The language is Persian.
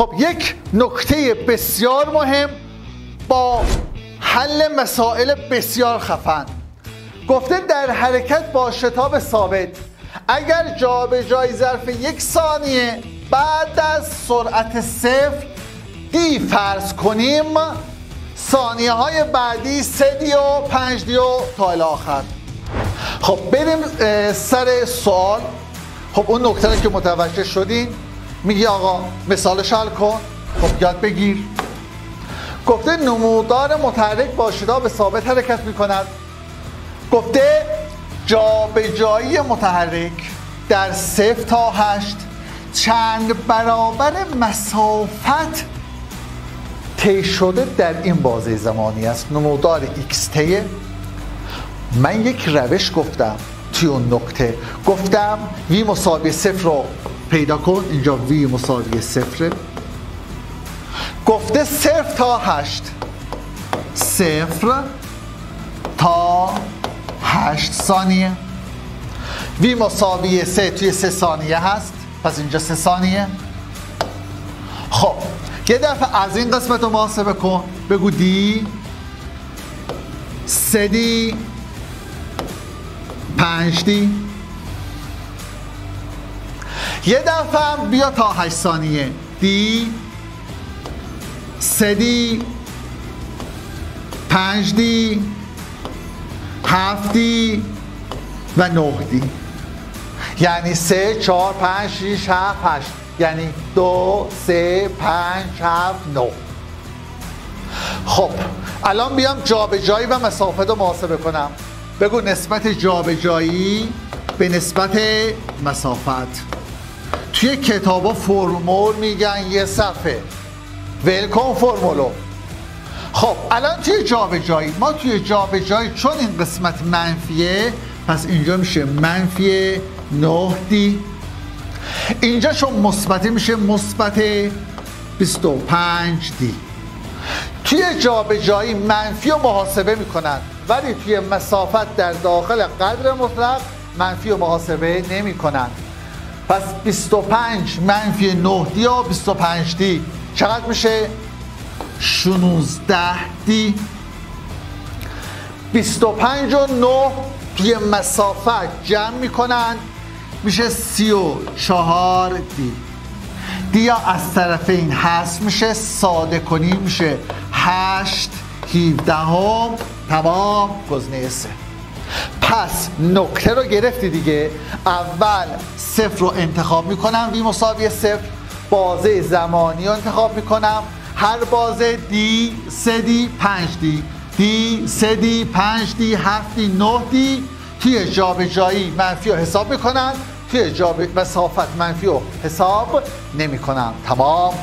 خب یک نکته بسیار مهم با حل مسائل بسیار خفن گفته در حرکت با شتاب ثابت اگر جابجایی ظرف 1 ثانیه بعد از سرعت 0 دی فرض کنیم ثانیه های بعدی 3 دی و 5 دی و تا الی آخر. خب بریم سر سوال. خب اون نکته رو که متوجه شدین میگی آقا مثالش حل کن. خب یاد بگیر. گفته نمودار متحرک با شتاب ثابت حرکت میکند. گفته جابجایی متحرک در 0 تا 8 چند برابر مسافت طی شده در این بازه زمانی است. نمودار x ته. من یک روش گفتم توی اون نکته گفتم v مساوی 0 رو پیدا کن. اینجا v مساوی 0 گفته 0 تا 8 0 تا 8 ثانیه v مساوی 3 توی 3 ثانیه هست پس اینجا 3 ثانیه. خب یه دفعه از این قسمت رو محاسبه کن. بگو دی 3 دی 5 دی. یه دفعه بیا تا 8 ثانیه دی 3 دی 5 دی 7 دی و 9 دی. یعنی 3 4 5 6 7 8 یعنی 2 3 5 7 9. خب الان بیام جابجایی و مسافت رو محاسبه کنم. بگو نسبت جابجایی به نسبت مسافت. توی کتابا فرمول میگن یه صفحه ول کن فرمولو. خب الان توی جابجایی ما توی جابجایی چون این قسمت منفیه پس اینجا میشه منفی 9 دی. اینجا چون مثبته میشه مثبت 25 دی. توی جابجایی منفی رو محاسبه میکنن ولی توی مسافت در داخل قدر مطلق منفی رو محاسبه نمیکنن. پس 25 منفی 9 دی و 25 دی چقدر میشه؟ 16 دی. 25 و 9 توی مسافت جمع میکنن میشه 34 دی. دیا از طرفین هست میشه ساده کنی میشه 8 17 تمام گزینه 3. پس نکته رو گرفتی دیگه. اول 0 رو انتخاب میکنم v مساوی 0. بازه زمانی رو انتخاب میکنم. هر بازه دی 3 دی 5 دی دی 3 دی 5 دی 7 دی 9 دی. توی جابجایی منفی رو حساب میکنن توی مسافت منفی رو حساب نمیکنن. تمام.